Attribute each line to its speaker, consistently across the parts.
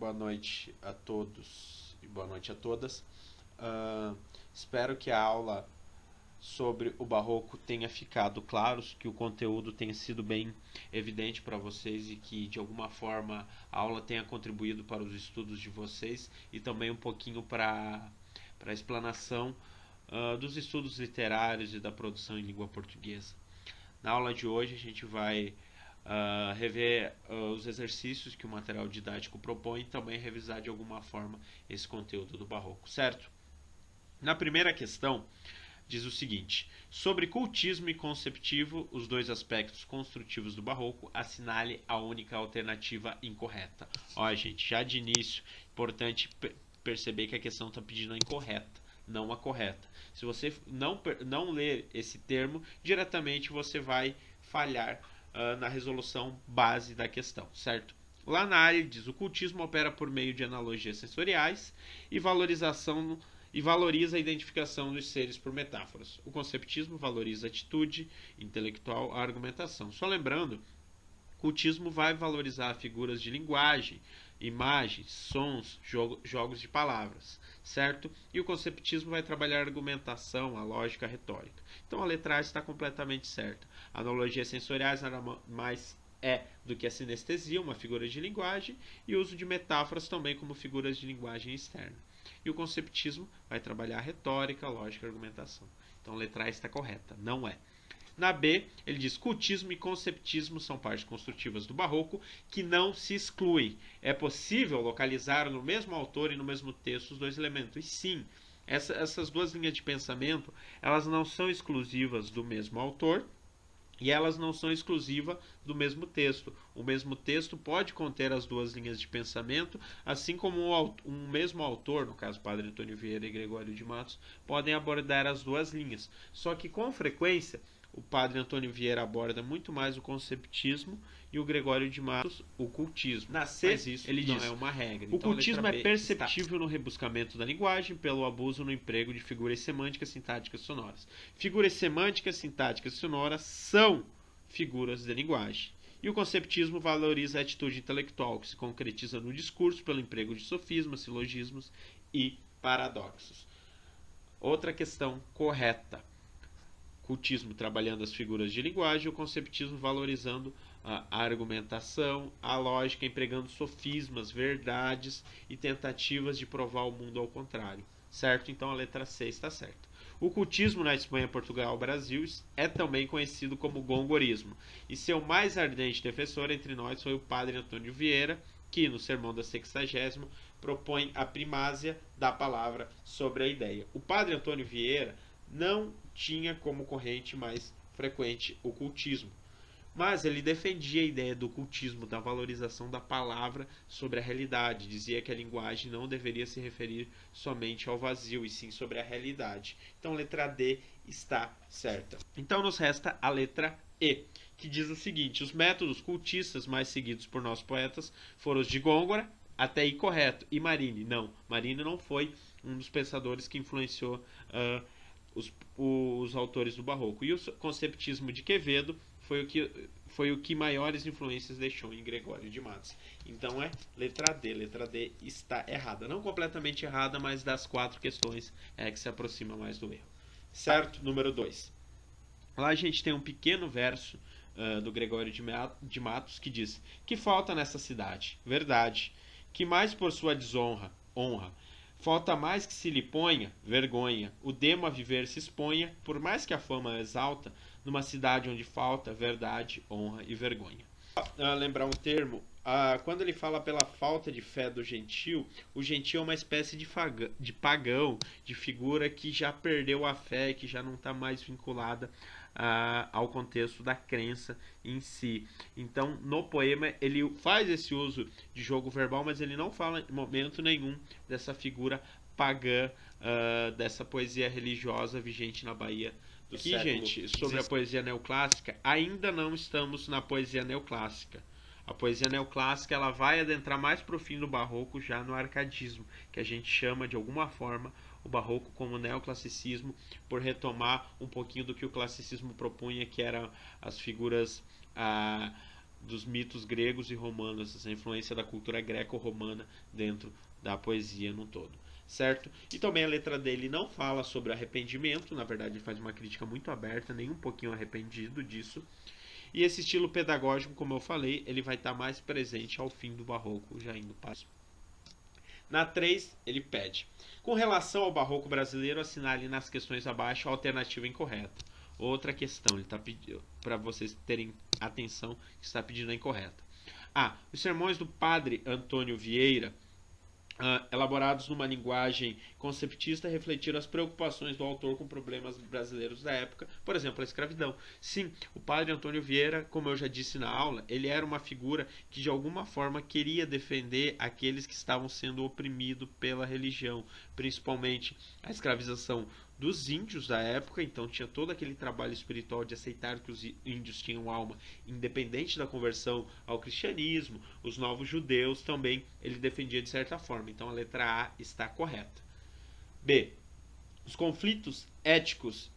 Speaker 1: boa noite a todos e boa noite a todas. Espero que a aula sobre o Barroco tenha ficado claro, que o conteúdo tenha sido bem evidente para vocês e que de alguma forma a aula tenha contribuído para os estudos de vocês e também um pouquinho para a explanação dos estudos literários e da produção em língua portuguesa. Na aula de hoje a gente vai rever os exercícios que o material didático propõe e também revisar de alguma forma esse conteúdo do Barroco, certo? Na primeira questão, diz o seguinte: sobre cultismo e conceptivo, os dois aspectos construtivos do Barroco, assinale a única alternativa incorreta. Ó, gente, já de início, importante perceber que a questão está pedindo a incorreta, não a correta. Se você não ler esse termo, diretamente você vai falhar na resolução base da questão, certo? Lá na área diz: o cultismo opera por meio de analogias sensoriais e valoriza a identificação dos seres por metáforas. O conceptismo valoriza a atitude intelectual, a argumentação. Só lembrando, o cultismo vai valorizar figuras de linguagem, imagens, sons, jogos de palavras, certo? E o conceptismo vai trabalhar a argumentação, a lógica, a retórica. Então a letra A está completamente certa. Analogias sensoriais nada mais é do que a sinestesia, uma figura de linguagem, e o uso de metáforas também como figuras de linguagem externa. E o conceptismo vai trabalhar a retórica, a lógica e a argumentação. Então a letra A está correta, não é. Na B, ele diz: cultismo e conceptismo são partes construtivas do Barroco que não se excluem. É possível localizar no mesmo autor e no mesmo texto os dois elementos. E sim, essas duas linhas de pensamento, elas não são exclusivas do mesmo autor e elas não são exclusivas do mesmo texto. O mesmo texto pode conter as duas linhas de pensamento, assim como um mesmo autor, no caso Padre Antônio Vieira e Gregório de Matos, podem abordar as duas linhas. Só que com frequência o Padre Antônio Vieira aborda muito mais o conceptismo e o Gregório de Matos o cultismo.
Speaker 2: Na C,
Speaker 1: mas isso
Speaker 2: ele
Speaker 1: não
Speaker 2: diz:
Speaker 1: é uma regra.
Speaker 2: o
Speaker 1: Então,
Speaker 2: cultismo é
Speaker 1: perceptível no rebuscamento da linguagem pelo abuso no emprego de figuras semânticas, sintáticas, sonoras. Figuras semânticas, sintáticas e sonoras são figuras de linguagem. E o conceptismo valoriza a atitude intelectual, que se concretiza no discurso pelo emprego de sofismas, silogismos e paradoxos. Outra questão correta: cultismo trabalhando as figuras de linguagem, o conceptismo valorizando a argumentação, a lógica, empregando sofismas, verdades e tentativas de provar o mundo ao contrário. Certo? Então a letra C está certa. O cultismo na Espanha, Portugal e Brasil é também conhecido como gongorismo, e seu mais ardente defensor entre nós foi o Padre Antônio Vieira, que no Sermão da Sexagésima propõe a primácia da palavra sobre a ideia. O Padre Antônio Vieira não tinha como corrente mais frequente o cultismo, mas ele defendia a ideia do cultismo, da valorização da palavra sobre a realidade. Dizia que a linguagem não deveria se referir somente ao vazio, e sim sobre a realidade. Então a letra D está certa. Então nos resta a letra E, que diz o seguinte: os métodos cultistas mais seguidos por nossos poetas foram os de Gôngora, até aí correto, e Marine. Não, Marine não foi um dos pensadores que influenciou os autores do Barroco. E o conceptismo de Quevedo foi o que maiores influências deixou em Gregório de Matos. Então é letra D. Letra D está errada. Não completamente errada, mas das 4 questões é que se aproxima mais do erro. Certo? Número 2. Lá a gente tem um pequeno verso do Gregório de Matos que diz: que falta nessa cidade? Verdade. Que mais por sua desonra? Honra. Falta mais que se lhe ponha vergonha. O demo a viver se exponha, por mais que a fama exalta, numa cidade onde falta verdade, honra e vergonha. Lembrar um termo: quando ele fala pela falta de fé do gentil, o gentil é uma espécie de pagão, de figura que já perdeu a fé, que já não está mais vinculada ao contexto da crença em si. Então, no poema, ele faz esse uso de jogo verbal, mas ele não fala em momento nenhum dessa figura pagã, dessa poesia religiosa vigente na Bahia do século. Aqui, gente, sobre a poesia neoclássica, ainda não estamos na poesia neoclássica. A poesia neoclássica ela vai adentrar mais para o fim do Barroco, já no arcadismo, que a gente chama de alguma forma o Barroco como neoclassicismo, por retomar um pouquinho do que o classicismo propunha, que eram as figuras dos mitos gregos e romanos, essa influência da cultura greco-romana dentro da poesia no todo, certo? E também a letra dele não fala sobre arrependimento, na verdade ele faz uma crítica muito aberta, nem um pouquinho arrependido disso. E esse estilo pedagógico, como eu falei, ele vai estar mais presente ao fim do barroco, já indo para na 3, ele pede: com relação ao barroco brasileiro, assinale nas questões abaixo a alternativa incorreta. Outra questão, ele está pedindo para vocês terem atenção que está pedindo a incorreta. A. Os sermões do padre Antônio Vieira, elaborados numa linguagem conceptista, refletiram as preocupações do autor com problemas brasileiros da época, por exemplo, a escravidão. Sim, o padre Antônio Vieira, como eu já disse na aula, ele era uma figura que de alguma forma queria defender aqueles que estavam sendo oprimidos pela religião, principalmente a escravização dos índios da época, então tinha todo aquele trabalho espiritual de aceitar que os índios tinham alma independente da conversão ao cristianismo, os novos judeus também ele defendia de certa forma, então a letra A está correta. B. Os conflitos éticos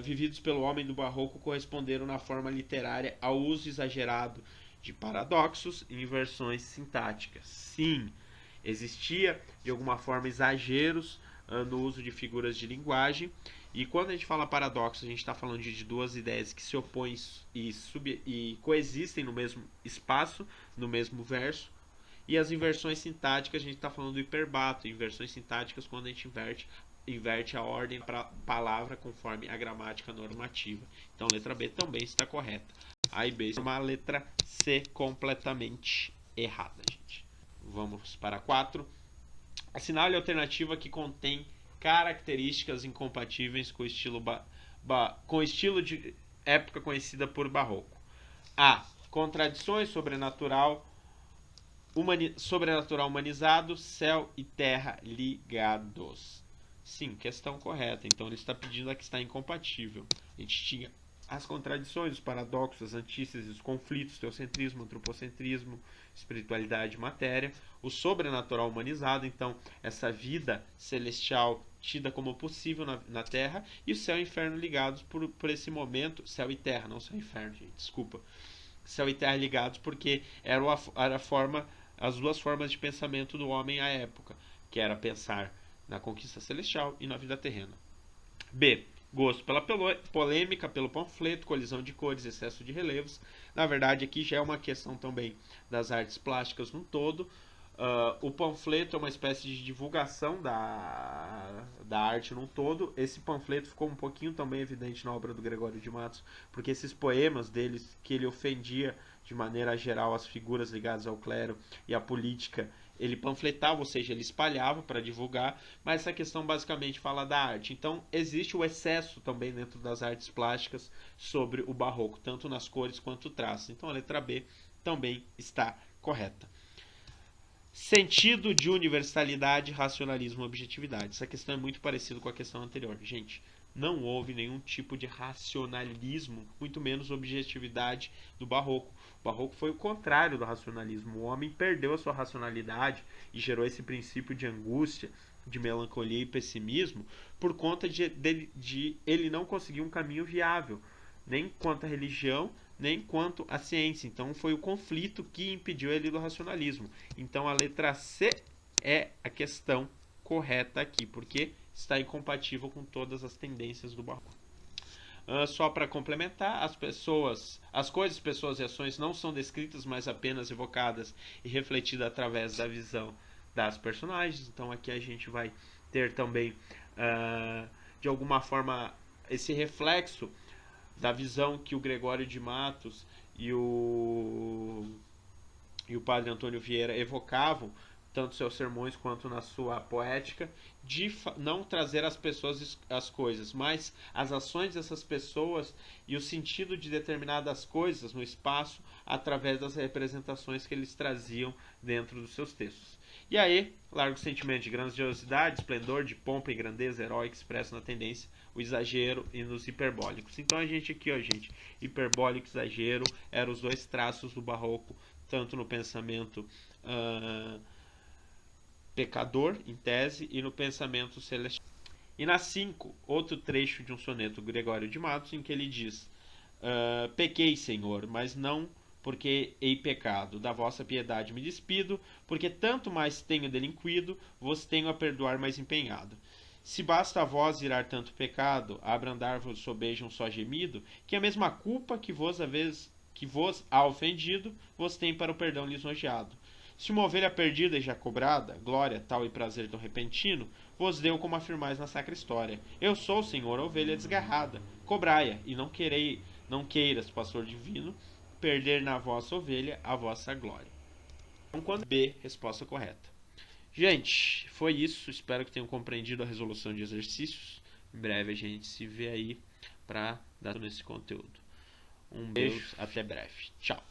Speaker 1: vividos pelo homem do barroco corresponderam na forma literária ao uso exagerado de paradoxos e inversões sintáticas. Sim, existia de alguma forma exageros no uso de figuras de linguagem. E quando a gente fala paradoxo, a gente está falando de duas ideias que se opõem e coexistem no mesmo espaço, no mesmo verso. E as inversões sintáticas, a gente está falando do hiperbato. Inversões sintáticas quando a gente inverte a ordem para palavra conforme a gramática normativa. Então, a letra B também está correta. A e B é uma letra C completamente errada, gente. Vamos para 4. Assinale a alternativa que contém características incompatíveis com o estilo de época conhecida por barroco. A. Contradições, sobrenatural humanizado, céu e terra ligados. Sim, questão correta. Então ele está pedindo a que está incompatível. A gente tinha as contradições, os paradoxos, as antíteses, os conflitos, teocentrismo, antropocentrismo, espiritualidade e matéria, o sobrenatural humanizado, então essa vida celestial tida como possível na Terra, e o céu e inferno ligados por esse momento, céu e terra, não céu e inferno, gente, desculpa, céu e terra ligados porque era a forma, as duas formas de pensamento do homem à época, que era pensar na conquista celestial e na vida terrena. B. Gosto pela polêmica, pelo panfleto, colisão de cores, excesso de relevos. Na verdade, aqui já é uma questão também das artes plásticas no todo. O panfleto é uma espécie de divulgação da arte no todo. Esse panfleto ficou um pouquinho também evidente na obra do Gregório de Matos, porque esses poemas deles, que ele ofendia de maneira geral as figuras ligadas ao clero e à política, ele panfletava, ou seja, ele espalhava para divulgar, mas essa questão basicamente fala da arte. Então, existe o excesso também dentro das artes plásticas sobre o barroco, tanto nas cores quanto traços. Então, a letra B também está correta. Sentido de universalidade, racionalismo e objetividade. Essa questão é muito parecida com a questão anterior. Gente, não houve nenhum tipo de racionalismo, muito menos objetividade do barroco. O barroco foi o contrário do racionalismo. O homem perdeu a sua racionalidade e gerou esse princípio de angústia, de melancolia e pessimismo por conta de ele não conseguir um caminho viável, nem quanto à religião, nem quanto à ciência. Então foi o conflito que impediu ele do racionalismo. Então a letra C é a questão correta aqui, porque está incompatível com todas as tendências do barroco. Só para complementar, as coisas, pessoas e ações não são descritas, mas apenas evocadas e refletidas através da visão das personagens. Então aqui a gente vai ter também, de alguma forma, esse reflexo da visão que o Gregório de Matos e o padre Antônio Vieira evocavam, tanto seus sermões quanto na sua poética, de não trazer às pessoas as coisas, mas as ações dessas pessoas e o sentido de determinadas coisas no espaço através das representações que eles traziam dentro dos seus textos. E aí, largo sentimento de grandiosidade, esplendor, de pompa e grandeza heróica expresso na tendência, o exagero e nos hiperbólicos. Então a gente aqui, ó, gente, hiperbólico e exagero eram os dois traços do barroco, tanto no pensamento pecador, em tese, e no pensamento celestial. E na 5, outro trecho de um soneto Gregório de Matos, em que ele diz: pequei, Senhor, mas não porque hei pecado. Da vossa piedade me despido, porque tanto mais tenho delinquido, vos tenho a perdoar mais empenhado. Se basta a vós irar tanto pecado, a abrandar-vos sobeja um só gemido, que a mesma culpa que vos há ofendido, vos tem para o perdão lisonjeado. Se uma ovelha perdida e já cobrada, glória, tal e prazer tão repentino, vos deu como afirmais na sacra história. Eu sou, Senhor, a ovelha desgarrada, cobrai-a, e não queiras, pastor divino, perder na vossa ovelha a vossa glória. Então, quando B, resposta correta. Gente, foi isso. Espero que tenham compreendido a resolução de exercícios. Em breve a gente se vê aí para dar nesse conteúdo. Um beijo, até breve. Tchau.